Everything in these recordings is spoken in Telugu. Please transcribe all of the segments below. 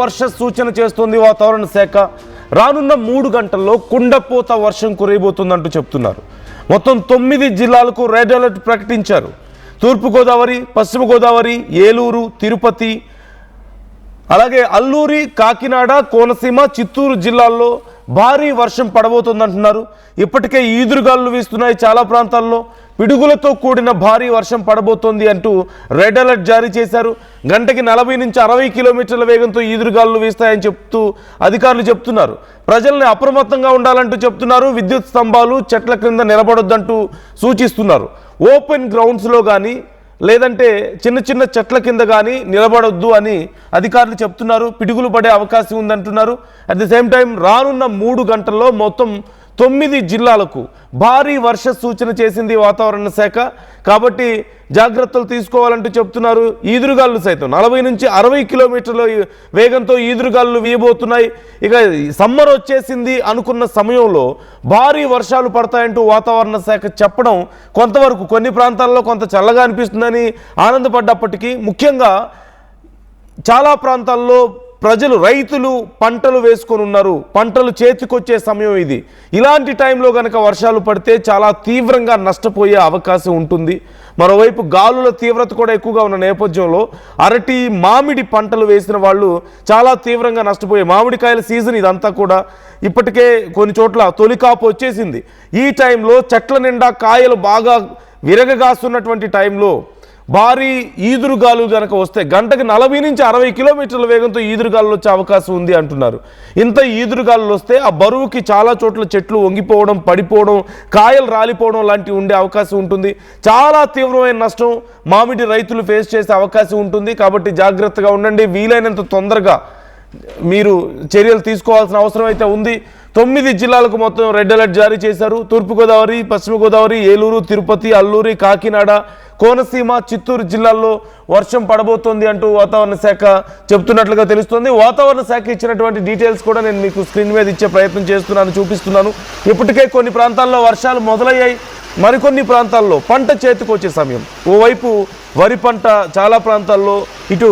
వర్ష సూచన చేస్తుంది వాతావరణ శాఖ. రానున్న 3 గంటల్లో కుండపోత వర్షం కురియబోతుందంటూ చెప్తున్నారు. మొత్తం 9 జిల్లాలకు రెడ్ అలర్ట్ ప్రకటించారు. తూర్పుగోదావరి, పశ్చిమ గోదావరి, ఏలూరు, తిరుపతి, అలాగే అల్లూరి, కాకినాడ, కోనసీమ, చిత్తూరు జిల్లాల్లో భారీ వర్షం పడబోతుందంటున్నారు. ఇప్పటికే ఈదురుగాలులు వీస్తున్నాయి. చాలా ప్రాంతాల్లో పిడుగులతో కూడిన భారీ వర్షం పడబోతోంది అంటూ రెడ్ అలర్ట్ జారీ చేశారు. గంటకి 40 నుంచి 60 కిలోమీటర్ల వేగంతో ఈదురుగాలులు వీస్తాయని చెప్తూ అధికారులు చెప్తున్నారు. ప్రజల్ని అప్రమత్తంగా ఉండాలంటూ చెప్తున్నారు. విద్యుత్ స్తంభాలు, చెట్ల క్రింద నిలబడొద్దంటూ సూచిస్తున్నారు. ఓపెన్ గ్రౌండ్స్లో కానీ లేదంటే చిన్న చిన్న చెట్ల కింద కానీ నిలబడొద్దు అని అధికారులు చెప్తున్నారు. పిడుగులు పడే అవకాశం ఉందంటున్నారు. అట్ ది సేమ్ టైం రానున్న 3 గంటల్లో మొత్తం 9 జిల్లాలకు భారీ వర్ష సూచన చేసింది వాతావరణ శాఖ. కాబట్టి జాగ్రత్తలు తీసుకోవాలంటూ చెప్తున్నారు. ఈదురుగాలు సైతం 40 నుంచి 60 కిలోమీటర్ల వేగంతో ఈదురుగాలు వీయబోతున్నాయి. ఇక సమ్మర్ వచ్చేసింది అనుకున్న సమయంలో భారీ వర్షాలు పడతాయంటూ వాతావరణ శాఖ చెప్పడం కొంతవరకు కొన్ని ప్రాంతాల్లో కొంత చల్లగా అనిపిస్తుందని ఆనందపడ్డప్పటికీ, ముఖ్యంగా చాలా ప్రాంతాల్లో ప్రజలు, రైతులు పంటలు వేసుకొని ఉన్నారు. పంటలు చేతికొచ్చే సమయం ఇది. ఇలాంటి టైంలో కనుక వర్షాలు పడితే చాలా తీవ్రంగా నష్టపోయే అవకాశం ఉంటుంది. మరోవైపు గాలుల తీవ్రత కూడా ఎక్కువగా ఉన్న నేపథ్యంలో అరటి, మామిడి పంటలు వేసిన వాళ్ళు చాలా తీవ్రంగా నష్టపోయే, మామిడికాయల సీజన్ ఇదంతా కూడా. ఇప్పటికే కొన్ని చోట్ల తొలి కాపు వచ్చేసింది. ఈ టైంలో చెట్ల నిండా కాయలు బాగా విరగగాస్తున్నటువంటి టైంలో భారీ ఈదురుగాలు కనుక వస్తే గంటకి 40 నుంచి 60 కిలోమీటర్ల వేగంతో ఈదురుగాలు వచ్చే అవకాశం ఉంది అంటున్నారు. ఇంత ఈదురుగాలు వస్తే ఆ బరువుకి చాలా చోట్ల చెట్లు వంగిపోవడం, పడిపోవడం, కాయలు రాలిపోవడం లాంటివి ఉండే అవకాశం ఉంటుంది. చాలా తీవ్రమైన నష్టం మామిడి రైతులు ఫేస్ చేసే అవకాశం ఉంటుంది. కాబట్టి జాగ్రత్తగా ఉండండి. వీలైనంత తొందరగా మీరు చర్యలు తీసుకోవాల్సిన అవసరం అయితే ఉంది. 9 జిల్లాలకు మొత్తం రెడ్ అలర్ట్ జారీ చేశారు. తూర్పుగోదావరి, పశ్చిమ గోదావరి, ఏలూరు, తిరుపతి, అల్లూరి, కాకినాడ, కోనసీమ, చిత్తూరు జిల్లాల్లో వర్షం పడబోతోంది అంటూ వాతావరణ శాఖ చెప్తున్నట్లుగా తెలుస్తోంది. వాతావరణ శాఖ ఇచ్చినటువంటి డీటెయిల్స్ కూడా నేను మీకు స్క్రీన్ మీద ఇచ్చే ప్రయత్నం చేస్తున్నాను, చూపిస్తున్నాను. ఇప్పటికే కొన్ని ప్రాంతాల్లో వర్షాలు మొదలయ్యాయి. మరికొన్ని ప్రాంతాల్లో పంట చేతికి వచ్చే సమయం. ఓవైపు వరి పంట చాలా ప్రాంతాల్లో, ఇటు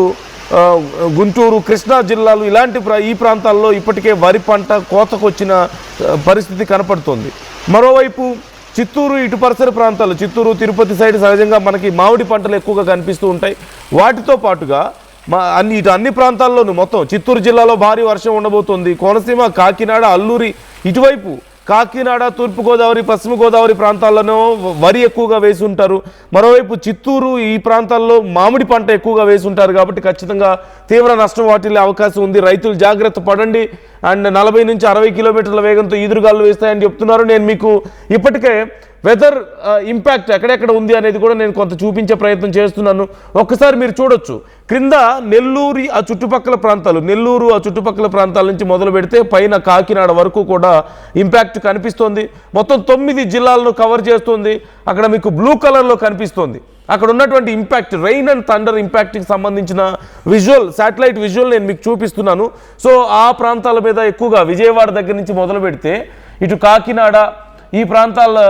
గుంటూరు, కృష్ణా జిల్లాలు ఇలాంటి ఈ ప్రాంతాల్లో ఇప్పటికే వరి పంట కోతకు వచ్చిన పరిస్థితి కనపడుతోంది. మరోవైపు చిత్తూరు, ఇటు పరిసర ప్రాంతాలు, చిత్తూరు, తిరుపతి సైడ్ సహజంగా మనకి మామిడి పంటలు ఎక్కువగా కనిపిస్తూ ఉంటాయి. వాటితో పాటుగా అన్ని ప్రాంతాల్లోనూ మొత్తం చిత్తూరు జిల్లాలో భారీ వర్షం ఉండబోతోంది. కోనసీమ, కాకినాడ, అల్లూరి, ఇటువైపు కాకినాడ, తూర్పుగోదావరి, పశ్చిమ గోదావరి ప్రాంతాల్లోనూ వరి ఎక్కువగా వేసి ఉంటారు. మరోవైపు చిత్తూరు, ఈ ప్రాంతాల్లో మామిడి పంట ఎక్కువగా వేసి ఉంటారు. కాబట్టి ఖచ్చితంగా తీవ్ర నష్టం వాటిల్లే అవకాశం ఉంది. రైతులు జాగ్రత్త పడండి. అండ్ 40 నుంచి 60 కిలోమీటర్ల వేగంతో ఈదురుగాలు వేస్తాయని చెప్తున్నారు. నేను మీకు ఇప్పటికే వెదర్ ఇంపాక్ట్ ఎక్కడెక్కడ ఉంది అనేది కూడా నేను కొంత చూపించే ప్రయత్నం చేస్తున్నాను. ఒక్కసారి మీరు చూడొచ్చు. క్రింద నెల్లూరు, ఆ చుట్టుపక్కల ప్రాంతాలు, నెల్లూరు ఆ చుట్టుపక్కల ప్రాంతాల నుంచి మొదలు పెడితే పైన కాకినాడ వరకు కూడా ఇంపాక్ట్ కనిపిస్తోంది. మొత్తం 9 జిల్లాలను కవర్ చేస్తుంది. అక్కడ మీకు బ్లూ కలర్లో కనిపిస్తోంది. అక్కడ ఉన్నటువంటి ఇంపాక్ట్, రెయిన్ అండ్ థండర్ ఇంపాక్ట్కి సంబంధించిన విజువల్, శాటిలైట్ విజువల్ నేను మీకు చూపిస్తున్నాను. సో ఆ ప్రాంతాల మీద ఎక్కువగా విజయవాడ దగ్గర నుంచి మొదలు పెడితే ఇటు కాకినాడ, ఈ ప్రాంతాల్లో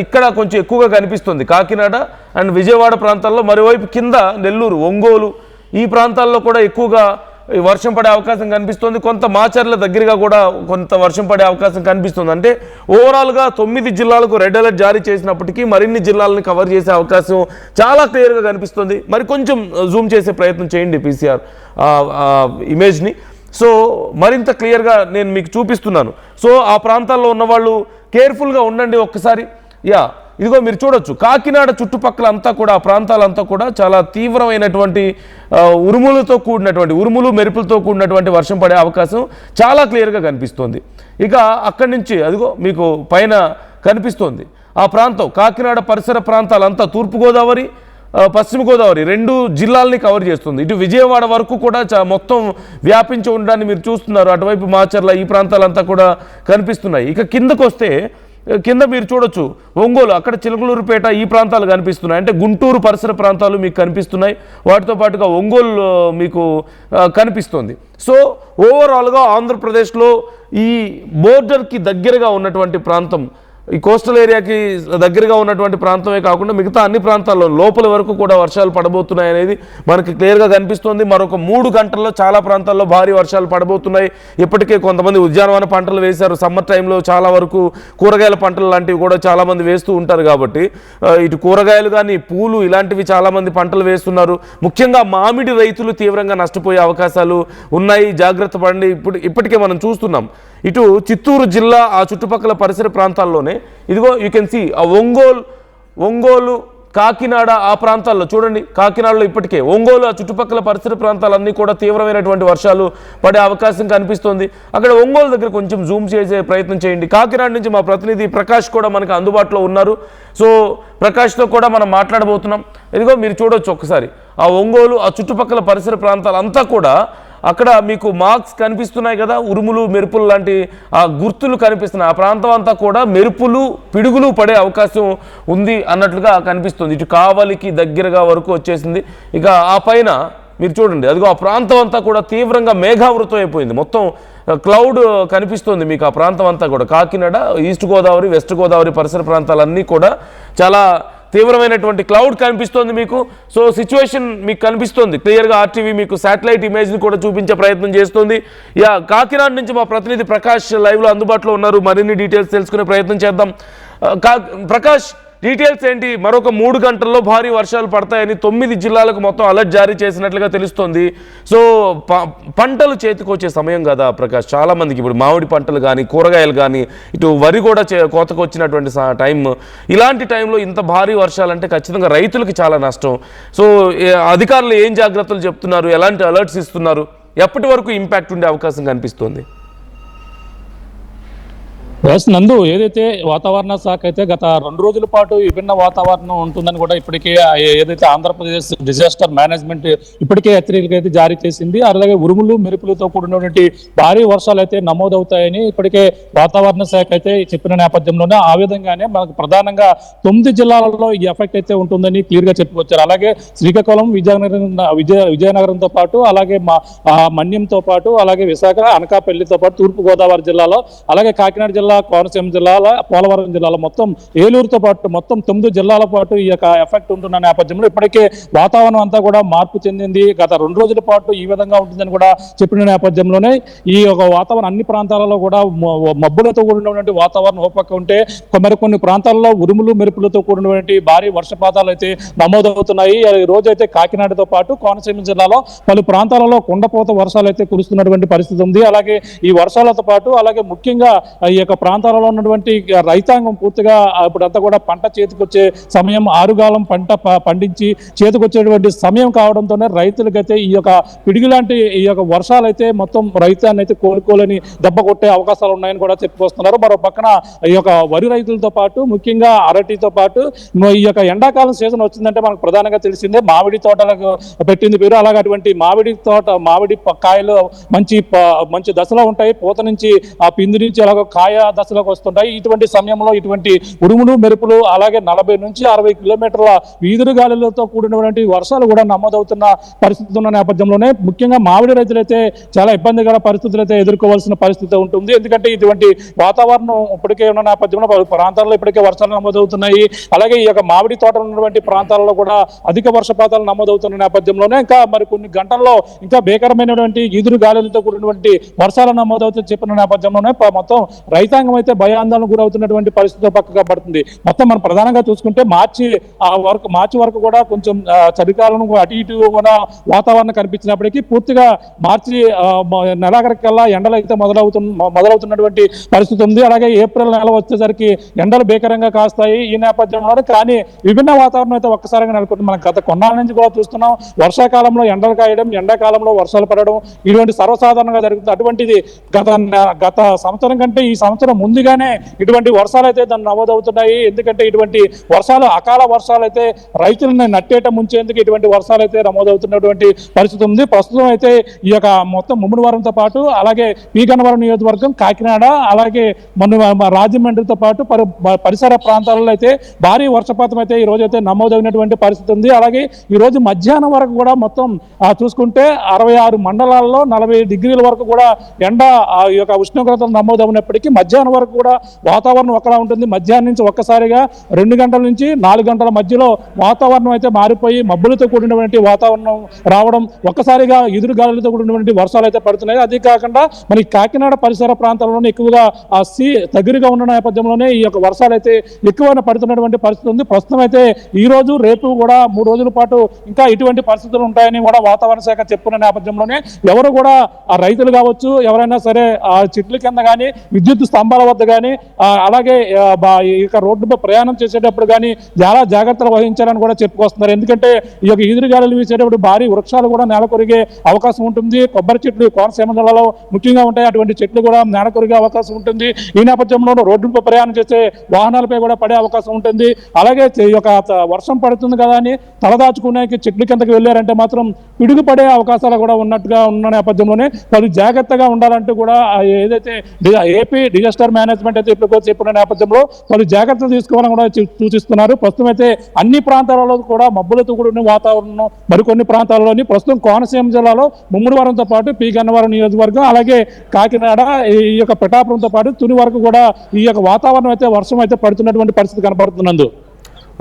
ఇక్కడ కొంచెం ఎక్కువగా కనిపిస్తుంది. కాకినాడ అండ్ విజయవాడ ప్రాంతాల్లో, మరోవైపు కింద నెల్లూరు, ఒంగోలు ఈ ప్రాంతాల్లో కూడా ఎక్కువగా వర్షం పడే అవకాశం కనిపిస్తుంది. కొంత మాచర్ల దగ్గరగా కూడా కొంత వర్షం పడే అవకాశం కనిపిస్తుంది. అంటే ఓవరాల్గా 9 జిల్లాలకు రెడ్ అలర్ట్ జారీ చేసినప్పటికీ మరిన్ని జిల్లాలను కవర్ చేసే అవకాశం చాలా క్లియర్గా కనిపిస్తుంది. మరి కొంచెం జూమ్ చేసే ప్రయత్నం చేయండి పీసీఆర్ ఇమేజ్ని. సో మరింత క్లియర్గా నేను మీకు చూపిస్తున్నాను. సో ఆ ప్రాంతాల్లో ఉన్నవాళ్ళు కేర్ఫుల్గా ఉండండి ఒక్కసారి. ఇదిగో మీరు చూడొచ్చు, కాకినాడ చుట్టుపక్కల అంతా కూడా, ఆ ప్రాంతాలంతా కూడా చాలా తీవ్రమైనటువంటి ఉరుములతో కూడినటువంటి, ఉరుములు మెరుపులతో కూడినటువంటి వర్షం పడే అవకాశం చాలా క్లియర్గా కనిపిస్తోంది. ఇక అక్కడి నుంచి అదిగో మీకు పైన కనిపిస్తోంది ఆ ప్రాంతం, కాకినాడ పరిసర ప్రాంతాలంతా తూర్పుగోదావరి, పశ్చిమ గోదావరి 2 జిల్లాలని కవర్ చేస్తుంది. ఇటు విజయవాడ వరకు కూడా మొత్తం వ్యాపించి ఉండడాన్ని మీరు చూస్తున్నారు. అటువైపు మాచర్ల ఈ ప్రాంతాలంతా కూడా కనిపిస్తున్నాయి. ఇక కిందకు వస్తే కింద మీరు చూడొచ్చు ఒంగోలు, అక్కడ చిలకలూరుపేట ఈ ప్రాంతాలు కనిపిస్తున్నాయి. అంటే గుంటూరు పరిసర ప్రాంతాలు మీకు కనిపిస్తున్నాయి. వాటితో పాటుగా ఒంగోలు మీకు కనిపిస్తుంది. సో ఓవరాల్గా ఆంధ్రప్రదేశ్లో ఈ బోర్డర్కి దగ్గరగా ఉన్నటువంటి ప్రాంతం ఈ కోస్టల్ ఏరియాకి దగ్గరగా ఉన్నటువంటి ప్రాంతమే కాకుండా మిగతా అన్ని ప్రాంతాల్లో లోపల వరకు కూడా వర్షాలు పడబోతున్నాయి అనేది మనకి క్లియర్గా కనిపిస్తుంది. మరొక 3 గంటల్లో చాలా ప్రాంతాల్లో భారీ వర్షాలు పడబోతున్నాయి. ఇప్పటికే కొంతమంది ఉద్యానవన పంటలు వేశారు. సమ్మర్ టైంలో చాలా వరకు కూరగాయల పంటలు లాంటివి కూడా చాలామంది వేస్తూ ఉంటారు. కాబట్టి ఇటు కూరగాయలు కానీ పూలు ఇలాంటివి చాలామంది పంటలు వేస్తున్నారు. ముఖ్యంగా మామిడి రైతులు తీవ్రంగా నష్టపోయే అవకాశాలు ఉన్నాయి. జాగ్రత్త పడండి. ఇప్పటికే మనం చూస్తున్నాం ఇటు చిత్తూరు జిల్లా ఆ చుట్టుపక్కల పరిసర ప్రాంతాల్లోనే ఇదిగో యూ కెన్ సీ ఆ ఒంగోలు కాకినాడ ఆ ప్రాంతాల్లో చూడండి. కాకినాడలో ఇప్పటికే ఒంగోలు ఆ చుట్టుపక్కల పరిసర ప్రాంతాలన్నీ కూడా తీవ్రమైనటువంటి వర్షాలు పడే అవకాశం కనిపిస్తోంది. అక్కడ ఒంగోలు దగ్గర కొంచెం జూమ్ చేసే ప్రయత్నం చేయండి. కాకినాడ నుంచి మా ప్రతినిధి ప్రకాష్ కూడా మనకు అందుబాటులో ఉన్నారు. సో ప్రకాష్తో కూడా మనం మాట్లాడబోతున్నాం. ఇదిగో మీరు చూడొచ్చు ఒక్కసారి ఆ ఒంగోలు ఆ చుట్టుపక్కల పరిసర ప్రాంతాలంతా కూడా అక్కడ మీకు మార్క్స్ కనిపిస్తున్నాయి కదా, ఉరుములు మెరుపులు లాంటి ఆ గుర్తులు కనిపిస్తున్నాయి. ఆ ప్రాంతం అంతా కూడా మెరుపులు పిడుగులు పడే అవకాశం ఉంది అన్నట్లుగా కనిపిస్తుంది. ఇటు కావలికి దగ్గరగా వరకు వచ్చేసింది. ఇక ఆ పైన మీరు చూడండి అదిగో ఆ ప్రాంతం అంతా కూడా తీవ్రంగా మేఘావృతం అయిపోయింది. మొత్తం క్లౌడ్ కనిపిస్తుంది మీకు ఆ ప్రాంతం అంతా కూడా. కాకినాడ, ఈస్ట్ గోదావరి, వెస్ట్ గోదావరి పరిసర ప్రాంతాలన్నీ కూడా చాలా తీవ్రమైనటువంటి క్లౌడ్ కనిపిస్తోంది మీకు. సో సిచ్యువేషన్ మీకు కనిపిస్తుంది క్లియర్గా. ఆర్టీవీ మీకు శాటిలైట్ ఇమేజ్ని కూడా చూపించే ప్రయత్నం చేస్తుంది. కాకినాడ నుంచి మా ప్రతినిధి ప్రకాష్ లైవ్లో అందుబాటులో ఉన్నారు. మరిన్ని డీటెయిల్స్ తెలుసుకునే ప్రయత్నం చేద్దాం. ప్రకాష్, డీటెయిల్స్ ఏంటి? మరొక 3 గంటల్లో భారీ వర్షాలు పడతాయని 9 జిల్లాలకు మొత్తం అలర్ట్ జారీ చేసినట్లుగా తెలుస్తోంది. సో పంటలు చేతికొచ్చే సమయం కదా ప్రకాష్, చాలా మందికి ఇప్పుడు మామిడి పంటలు కానీ కూరగాయలు కానీ ఇటు వరి కూడా కోతకు వచ్చినటువంటి టైం. ఇలాంటి టైంలో ఇంత భారీ వర్షాలంటే ఖచ్చితంగా రైతులకి చాలా నష్టం. సో అధికారులు ఏం జాగ్రత్తలు చెప్తున్నారు, ఎలాంటి అలర్ట్స్ ఇస్తున్నారు, ఎప్పటి వరకు ఇంపాక్ట్ ఉండే అవకాశం కనిపిస్తోంది? నందు, ఏదైతే వాతావరణ శాఖ అయితే గత 2 రోజుల పాటు విభిన్న వాతావరణం ఉంటుందని కూడా ఇప్పటికే ఏదైతే ఆంధ్రప్రదేశ్ డిజాస్టర్ మేనేజ్మెంట్ ఇప్పటికే హెచ్చరికలు అయితే జారీ చేసింది. అలాగే ఉరుములు మెరుపులతో కూడినటువంటి భారీ వర్షాలు అయితే నమోదవుతాయని ఇప్పటికే వాతావరణ శాఖ అయితే చెప్పిన నేపథ్యంలోనే ఆ విధంగానే మనకు ప్రధానంగా 9 జిల్లాలలో ఈ ఎఫెక్ట్ అయితే ఉంటుందని క్లియర్ గా చెప్పుకొచ్చారు. అలాగే శ్రీకాకుళం, విజయనగరంతో పాటు అలాగే మన్యంతో పాటు అలాగే విశాఖ, అనకాపల్లితో పాటు తూర్పు గోదావరి జిల్లాలో అలాగే కాకినాడ జిల్లా, కోనసీమ జిల్లాల, పోలవరం జిల్లాలో మొత్తం ఏలూరుతో పాటు మొత్తం 9 జిల్లాల పాటు ఈ యొక్క ఎఫెక్ట్ ఉంటున్న నేపథ్యంలో ఇప్పటికే వాతావరణం అంతా కూడా మార్పు చెందింది. గత 2 రోజుల పాటు ఈ విధంగా ఉంటుందని కూడా చెప్పిన నేపథ్యంలోనే ఈ యొక్క వాతావరణం అన్ని ప్రాంతాలలో కూడా మబ్బులతో కూడినటువంటి వాతావరణం ఒక పక్క ఉంటే మరికొన్ని ప్రాంతాల్లో ఉరుములు మెరుపులతో కూడినటువంటి భారీ వర్షపాతాలు అయితే నమోదవుతున్నాయి. ఈ రోజు అయితే కాకినాడతో పాటు కోనసీమ జిల్లాలో పలు ప్రాంతాలలో కుండపోత వర్షాలు అయితే కురుస్తున్నటువంటి పరిస్థితి ఉంది. అలాగే ఈ వర్షాలతో పాటు అలాగే ముఖ్యంగా ఈ యొక్క ప్రాంతాలలో ఉన్నటువంటి రైతాంగం పూర్తిగా ఇప్పుడంతా కూడా పంట చేతికొచ్చే సమయం, ఆరుగాలం పంట పండించి చేతికొచ్చేటువంటి సమయం కావడంతోనే రైతులకైతే ఈ యొక్క పిడుగు లాంటి ఈ యొక్క వర్షాలు అయితే మొత్తం రైతాన్ని అయితే కోలుకోలేని దెబ్బ కొట్టే అవకాశాలు ఉన్నాయని కూడా చెప్పుకొస్తున్నారు. మరో పక్కన ఈ యొక్క వరి రైతులతో పాటు ముఖ్యంగా అరటితో పాటు ఈ యొక్క ఎండాకాలం సీజన్ వచ్చిందంటే మనకు ప్రధానంగా తెలిసిందే మామిడి తోటలకు పెట్టింది పేరు. అలాగే అటువంటి మామిడి కాయలు మంచి దశలో ఉంటాయి. పూత నుంచి ఆ పిండి నుంచి అలాగే కాయ దశలోకి వస్తుంటాయి. ఇటువంటి సమయంలో ఇటువంటి ఉరుములు మెరుపులు అలాగే 40 నుంచి 60 కిలోమీటర్ల వీధులు గాలులతో కూడినటువంటి వర్షాలు కూడా నమోదవుతున్న పరిస్థితి ఉన్న నేపథ్యంలోనే ముఖ్యంగా మామిడి రైతులైతే చాలా ఇబ్బందికర పరిస్థితులు అయితే ఎదుర్కోవాల్సిన పరిస్థితి ఉంటుంది. ఎందుకంటే ఇటువంటి వాతావరణం ఇప్పటికే ఉన్న నేపథ్యంలో ప్రాంతాల్లో ఇప్పటికే వర్షాలు నమోదవుతున్నాయి. అలాగే ఈ యొక్క మామిడి తోటలు ఉన్నటువంటి ప్రాంతాలలో కూడా అధిక వర్షపాతాలు నమోదవుతున్న నేపథ్యంలోనే ఇంకా మరి కొన్ని గంటల్లో ఇంకా భీకరమైనటువంటి ఈదురు గాలులతో కూడినటువంటి వర్షాలు నమోదవుతూ చెప్పిన నేపథ్యంలోనే మొత్తం రైతాంగం అయితే భయాందోళన గురవుతున్నటువంటి పరిస్థితి పక్కగా పడుతుంది. మొత్తం మనం ప్రధానంగా చూసుకుంటే మార్చి వరకు కూడా కొంచెం చలికాలం అటు ఇటు కూడా వాతావరణం కనిపించినప్పటికీ పూర్తిగా మార్చి నెలాఖరికల్లా ఎండలు అయితే మొదలవుతున్నటువంటి పరిస్థితి ఉంది. అలాగే ఏప్రిల్ నెల వచ్చేసరికి ఎండలు భీకరంగా కాస్తాయి. ఈ నేపథ్యంలో కానీ విభిన్న వాతావరణం అయితే ఒక్కసారిగా నెలకొంటుంది. మనం గత కొన్నాళ్ళ నుంచి కూడా చూస్తున్నాం. వర్షాకాలంలో ఎండలు కాయడం, ఎండాకాలంలో వర్షాలు పడడం ఇటువంటి సర్వసాధారణంగా జరుగుతుంది. అటువంటిది గత సంవత్సరం కంటే ఈ సంవత్సరం ముందుగానే ఇటువంటి వర్షాలు అయితే దాన్ని నమోదవుతున్నాయి. ఎందుకంటే ఇటువంటి వర్షాలు అకాల వర్షాలు అయితే రైతులను నట్టేట ముంచేందుకు ఇటువంటి వర్షాలు అయితే నమోదవుతున్నటువంటి పరిస్థితి ఉంది. ప్రస్తుతం అయితే ఈ యొక్క మొత్తం ముమ్మడివరంతో పాటు అలాగే పీగన్నవరం నియోజకవర్గం, కాకినాడ అలాగే రాజమండ్రితో పాటు పరిసర ప్రాంతాలలో అయితే భారీ వర్షపాతం అయితే ఈ రోజు అయితే నమోదైనటువంటి పరిస్థితి ఉంది. అలాగే ఈ రోజు మధ్యాహ్నం వరకు కూడా మొత్తం చూసుకుంటే 66 మండలాల్లో 40 డిగ్రీల వరకు కూడా ఎండ ఈ యొక్క ఉష్ణోగ్రతలు నమోదవునప్పటికీ మధ్యాహ్నం మధ్యాహ్నం వరకు కూడా వాతావరణం ఒకలా ఉంటుంది. మధ్యాహ్నం నుంచి ఒక్కసారిగా 2 గంటల నుంచి 4 గంటల మధ్యలో వాతావరణం అయితే మారిపోయి మబ్బులతో కూడినటువంటి వాతావరణం రావడం, ఒక్కసారిగా ఎదురుగాలులతో కూడినటువంటి వర్షాలు అయితే పడుతున్నాయి. అదే కాకుండా మరి కాకినాడ పరిసర ప్రాంతాల్లోనే ఎక్కువగా ఆ సీ దగ్గరగా ఉన్న నేపథ్యంలోనే ఈ యొక్క వర్షాలు అయితే ఎక్కువగా పడుతున్నటువంటి పరిస్థితి ఉంది. ప్రస్తుతం అయితే ఈ రోజు రేపు కూడా 3 రోజుల పాటు ఇంకా ఇటువంటి పరిస్థితులు ఉంటాయని కూడా వాతావరణ శాఖ చెప్పుకున్న నేపథ్యంలోనే ఎవరు కూడా ఆ రైతులు కావచ్చు, ఎవరైనా సరే ఆ చెట్ల కింద కానీ, విద్యుత్ స్తంభాల వద్ద కానీ, అలాగే ఇక రోడ్డుపై ప్రయాణం చేసేటప్పుడు కానీ చాలా జాగ్రత్తలు వహించాలని కూడా చెప్పుకొస్తున్నారు. ఎందుకంటే ఈ యొక్క ఈదురుగాలులు వీసేటప్పుడు భారీ వృక్షాలు కూడా నేల కొరిగే అవకాశం ఉంటుంది. కొబ్బరి చెట్లు కోనసీమ జిల్లాలో ముఖ్యంగా ఉంటాయి. అటువంటి చెట్లు కూడా నేల కొరిగే అవకాశం ఉంటుంది. ఈ నేపథ్యంలో రోడ్డుపై ప్రయాణం చేసే వాహనాలపై కూడా పడే అవకాశం ఉంటుంది. అలాగే ఈ యొక్క వర్షం పడుతుంది కదా అని తలదాచుకునే చెట్ల కిందకి వెళ్ళారంటే మాత్రం పిడుగు పడే అవకాశాలు కూడా ఉన్నట్టుగా ఉన్న నేపథ్యంలోనే వాళ్ళు జాగ్రత్తగా ఉండాలంటూ కూడా ఏదైతే ఏపీ డిజాస్టర్ మేనేజ్మెంట్ అయితే ఇప్పుడు చెప్పిన నేపథ్యంలో వాళ్ళు జాగ్రత్తలు తీసుకోవాలని కూడా సూచిస్తున్నారు. ప్రస్తుతం అయితే అన్ని ప్రాంతాలలో కూడా మబ్బులతో కూడిన వాతావరణం, మరికొన్ని ప్రాంతాల్లోని ప్రస్తుతం కోనసీమ జిల్లాలో ముమ్మడివరంతో పాటు పి గన్నవరం నియోజకవర్గం, అలాగే కాకినాడ, ఈ యొక్క పిఠాపురంతో పాటు తుని వరకు కూడా ఈ యొక్క వాతావరణం అయితే వర్షం అయితే పడుతున్నటువంటి పరిస్థితి కనబడుతున్నందు.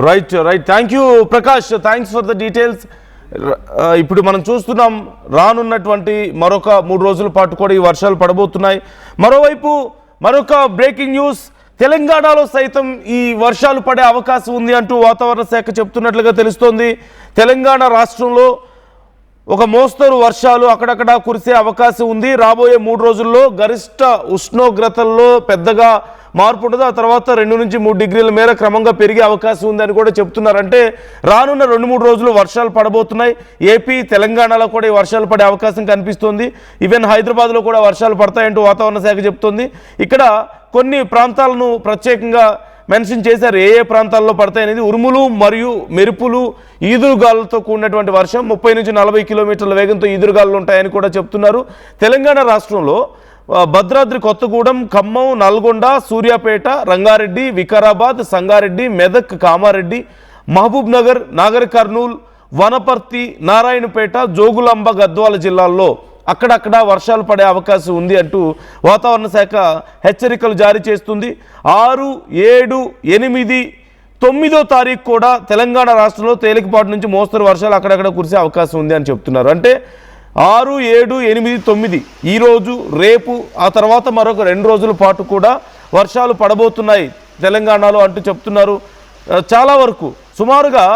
Right thank you Prakash, thanks for the details. ఇప్పుడు మనం చూస్తున్నాం రానున్నటువంటి మరొక 3 రోజుల పాటు కూడా ఈ వర్షాలు పడబోతున్నాయి. మరోవైపు మరొక బ్రేకింగ్ న్యూస్, తెలంగాణలో సైతం ఈ వర్షాలు పడే అవకాశం ఉంది అంటూ వాతావరణ శాఖ చెప్తున్నట్లుగా తెలుస్తోంది. తెలంగాణ రాష్ట్రంలో ఒక మోస్తరు వర్షాలు అక్కడక్కడ కురిసే అవకాశం ఉంది. రాబోయే 3 రోజుల్లో గరిష్ట ఉష్ణోగ్రతల్లో పెద్దగా మార్పు ఉండదు. ఆ తర్వాత 2 నుంచి 3 డిగ్రీల మేర క్రమంగా పెరిగే అవకాశం ఉందని కూడా చెప్తున్నారు. అంటే రానున్న 2-3 రోజులు వర్షాలు పడబోతున్నాయి. ఏపీ తెలంగాణలో కూడా ఈ వర్షాలు పడే అవకాశం కనిపిస్తోంది. ఈవెన్ హైదరాబాద్లో కూడా వర్షాలు పడతాయంటూ వాతావరణ శాఖ చెప్తోంది. ఇక్కడ కొన్ని ప్రాంతాలను ప్రత్యేకంగా మెన్షన్ చేశారు, ఏ ఏ ప్రాంతాల్లో పడతాయనేది. ఉరుములు మరియు మెరుపులు, ఈదురుగాలులతో కూడినటువంటి వర్షం, 30 నుంచి 40 కిలోమీటర్ల వేగంతో ఈదురుగాలులు ఉంటాయని కూడా చెప్తున్నారు. తెలంగాణ రాష్ట్రంలో భద్రాద్రి కొత్తగూడెం, ఖమ్మం, నల్గొండ, సూర్యాపేట, రంగారెడ్డి, వికారాబాద్, సంగారెడ్డి, మెదక్, కామారెడ్డి, మహబూబ్ నగర్, నాగర్ కర్నూల్, వనపర్తి, నారాయణపేట, జోగులాంబ, గద్వాల జిల్లాల్లో అక్కడక్కడ వర్షాలు పడే అవకాశం ఉంది అంటూ వాతావరణ శాఖ హెచ్చరికలు జారీ చేస్తుంది. 6, 7, 8, 9వ తారీఖు కూడా తెలంగాణ రాష్ట్రంలో తేలికపాటి నుంచి మోస్తరు వర్షాలు అక్కడక్కడ కురిసే అవకాశం ఉంది అని చెప్తున్నారు. అంటే 6, 7, 8, 9 ఈరోజు, రేపు, ఆ తర్వాత మరొక 2 రోజుల పాటు కూడా వర్షాలు పడబోతున్నాయి తెలంగాణలో అంటూ చెప్తున్నారు. చాలా వరకు సుమారుగా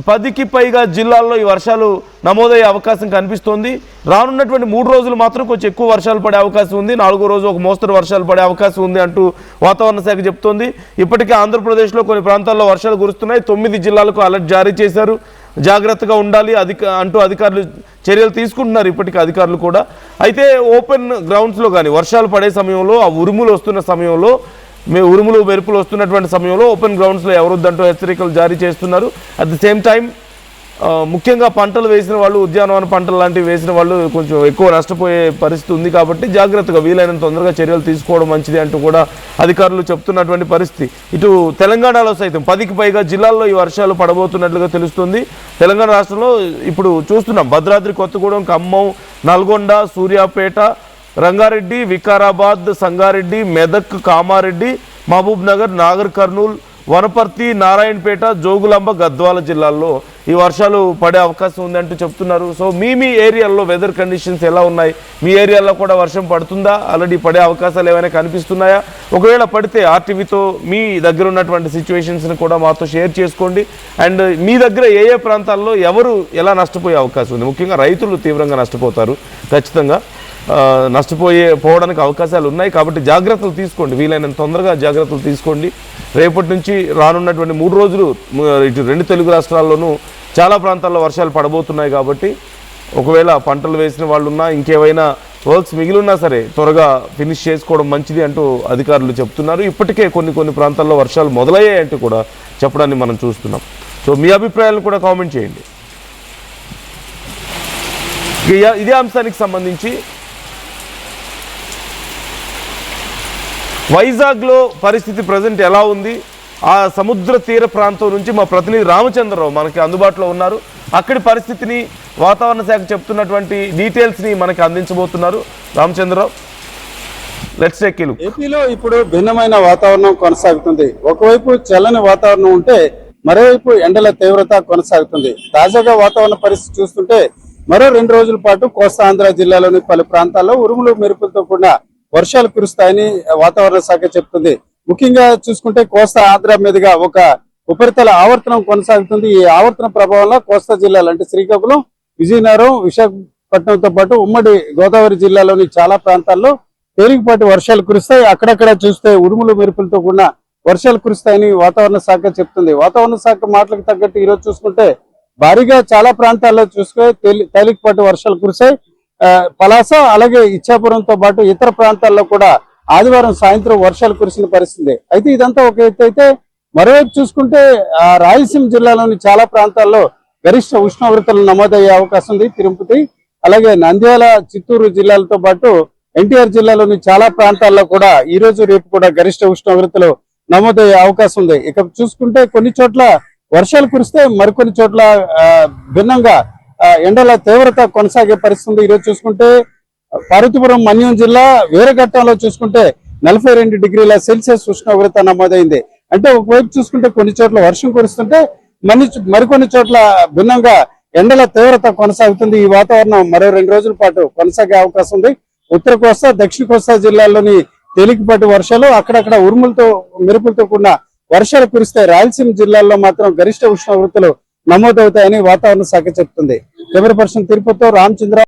10కి పైగా జిల్లాల్లో ఈ వర్షాలు నమోదయ్యే అవకాశం కనిపిస్తోంది. రానున్నటువంటి 3 రోజులు మాత్రం కొంచెం ఎక్కువ వర్షాలు పడే అవకాశం ఉంది. 4వ రోజు ఒక మోస్తరు వర్షాలు పడే అవకాశం ఉంది అంటూ వాతావరణ శాఖ చెప్తోంది. ఇప్పటికే ఆంధ్రప్రదేశ్లో కొన్ని ప్రాంతాల్లో వర్షాలు కురుస్తున్నాయి. 9 జిల్లాలకు అలర్ట్ జారీ చేశారు. జాగ్రత్తగా ఉండాలి అంటూ అధికారులు చర్యలు తీసుకుంటున్నారు ఇప్పటికీ అధికారులు కూడా. అయితే ఓపెన్ గ్రౌండ్స్లో కానీ వర్షాలు పడే సమయంలో, ఆ ఉరుములు వస్తున్న సమయంలో, ఉరుములు మెరుపులు వస్తున్నటువంటి సమయంలో ఓపెన్ గ్రౌండ్స్లో ఎవరొద్దంటూ హెచ్చరికలు జారీ చేస్తున్నారు. అట్ ది సేమ్ టైం ముఖ్యంగా పంటలు వేసిన వాళ్ళు, ఉద్యానవన పంటలు లాంటివి వేసిన వాళ్ళు కొంచెం ఎక్కువ నష్టపోయే పరిస్థితి ఉంది. కాబట్టి జాగ్రత్తగా వీలైనంత తొందరగా చర్యలు తీసుకోవడం మంచిది అంటూ కూడా అధికారులు చెప్తున్నటువంటి పరిస్థితి. ఇటు తెలంగాణలో సైతం 10కి పైగా జిల్లాల్లో ఈ వర్షాలు పడబోతున్నట్లుగా తెలుస్తుంది. తెలంగాణ రాష్ట్రంలో ఇప్పుడు చూస్తున్నాం భద్రాద్రి కొత్తగూడెం, ఖమ్మం, నల్గొండ, సూర్యాపేట, రంగారెడ్డి, వికారాబాద్, సంగారెడ్డి, మెదక్, కామారెడ్డి, మహబూబ్ నగర్, నాగర్ కర్నూల్, వనపర్తి, నారాయణపేట, జోగులాంబ, గద్వాల జిల్లాల్లో ఈ వర్షాలు పడే అవకాశం ఉందంటూ చెప్తున్నారు. సో మీ ఏరియాల్లో వెదర్ కండిషన్స్ ఎలా ఉన్నాయి? మీ ఏరియాలో కూడా వర్షం పడుతుందా? ఆల్రెడీ పడే అవకాశాలు ఏమైనా కనిపిస్తున్నాయా? ఒకవేళ పడితే ఆర్టీవీతో మీ దగ్గర ఉన్నటువంటి సిచ్యువేషన్స్ని కూడా మాతో షేర్ చేసుకోండి. అండ్ మీ దగ్గర ఏ ఏ ప్రాంతాల్లో ఎవరు ఎలా నష్టపోయే అవకాశం ఉంది? ముఖ్యంగా రైతులు తీవ్రంగా నష్టపోతారు, ఖచ్చితంగా పోవడానికి అవకాశాలు ఉన్నాయి. కాబట్టి జాగ్రత్తలు తీసుకోండి, వీలైనంత తొందరగా జాగ్రత్తలు తీసుకోండి. రేపటి నుంచి రానున్నటువంటి 3 రోజులు ఇటు 2 తెలుగు రాష్ట్రాల్లోనూ చాలా ప్రాంతాల్లో వర్షాలు పడబోతున్నాయి. కాబట్టి ఒకవేళ పంటలు వేసిన వాళ్ళు ఉన్నా, ఇంకేమైనా వర్క్స్ మిగిలి ఉన్నా సరే త్వరగా ఫినిష్ చేసుకోవడం మంచిది అంటూ అధికారులు చెప్తున్నారు. ఇప్పటికే కొన్ని ప్రాంతాల్లో వర్షాలు మొదలయ్యాయంటూ కూడా చెప్పడాన్ని మనం చూస్తున్నాం. సో మీ అభిప్రాయాలను కూడా కామెంట్ చేయండి. ఇదే అంశానికి సంబంధించి వైజాగ్లో పరిస్థితి ప్రజెంట్ ఎలా ఉంది? ఆ సముద్ర తీర ప్రాంతం నుంచి మా ప్రతినిధి రామచంద్రరావు మనకి అందుబాటులో ఉన్నారు. అక్కడి పరిస్థితిని, వాతావరణ శాఖ చెప్తున్నటువంటి డీటెయిల్స్ని మనకి అందించబోతున్నారు. Ramachandra Rao, let's take a look. ఏపీలో ఇప్పుడు భిన్నమైన వాతావరణం కొనసాగుతుంది. ఒకవైపు చల్లని వాతావరణం ఉంటే మరోవైపు ఎండల తీవ్రత కొనసాగుతుంది. తాజాగా వాతావరణ పరిస్థితి చూస్తుంటే మరో 2 రోజుల పాటు కోస్తా ఆంధ్ర జిల్లాలోని పలు ప్రాంతాల్లో ఉరుములు మెరుపులతో కూడిన వర్షాలు కురుస్తాయని వాతావరణ శాఖ చెప్తుంది. ముఖ్యంగా చూసుకుంటే కోస్తా ఆంధ్ర మీదుగా ఒక ఉపరితల ఆవర్తనం కొనసాగుతుంది. ఈ ఆవర్తన ప్రభావంలో కోస్తా జిల్లాలు అంటే శ్రీకాకుళం, విజయనగరం, విశాఖపట్నంతో పాటు ఉమ్మడి గోదావరి జిల్లాలోని చాలా ప్రాంతాల్లో తేలికపాటి వర్షాలు కురుస్తాయి. అక్కడక్కడ చూస్తే ఉరుములు మెరుపులతో కూడిన వర్షాలు కురుస్తాయని వాతావరణ శాఖ చెప్తుంది. వాతావరణ శాఖ మాటలకు తగ్గట్టు ఈ రోజు చూసుకుంటే భారీగా చాలా ప్రాంతాల్లో చూసుకుంటే తేలికపాటి వర్షాలు కురిశాయి. పలాస అలాగే ఇచ్చాపురంతో పాటు ఇతర ప్రాంతాల్లో కూడా ఆదివారం సాయంత్రం వర్షాలు కురిసిన పరిస్థితి. అయితే ఇదంతా ఒక ఎత్తు అయితే మరోవైపు చూసుకుంటే రాయలసీమ జిల్లాలోని చాలా ప్రాంతాల్లో గరిష్ట ఉష్ణోగ్రతలు నమోదయ్యే అవకాశం ఉంది. తిరుపతి అలాగే నంద్యాల, చిత్తూరు జిల్లాలతో పాటు ఎన్టీఆర్ జిల్లాలోని చాలా ప్రాంతాల్లో కూడా ఈ రోజు రేపు కూడా గరిష్ట ఉష్ణోగ్రతలు నమోదయ్యే అవకాశం ఉంది. ఇక చూసుకుంటే కొన్ని చోట్ల వర్షాలు కురిస్తే మరికొన్ని చోట్ల భిన్నంగా ఎండల తీవ్రత కొనసాగే పరిస్థితి. ఈరోజు చూసుకుంటే పార్వతీపురం, మన్యం జిల్లా వీరఘట్టంలో చూసుకుంటే 42 డిగ్రీల సెల్సియస్ ఉష్ణోగ్రత నమోదైంది. అంటే ఒకవైపు చూసుకుంటే కొన్ని చోట్ల వర్షం కురుస్తుంటే మరికొన్ని చోట్ల భిన్నంగా ఎండల తీవ్రత కొనసాగుతుంది. ఈ వాతావరణం మరో 2 రోజుల పాటు కొనసాగే అవకాశం ఉంది. ఉత్తర కోస్తా, దక్షిణ కోస్తా జిల్లాల్లోని తేలికపాటి వర్షాలు, అక్కడక్కడ ఉరుములతో మెరుపులతో కూడిన వర్షాలు కురిస్తే రాయలసీమ జిల్లాల్లో మాత్రం గరిష్ట ఉష్ణోగ్రతలు నమోదవుతాయని వాతావరణ శాఖ చెప్తుంది. కెమెరా పర్సన్ తిరుపతితో రామచంద్ర.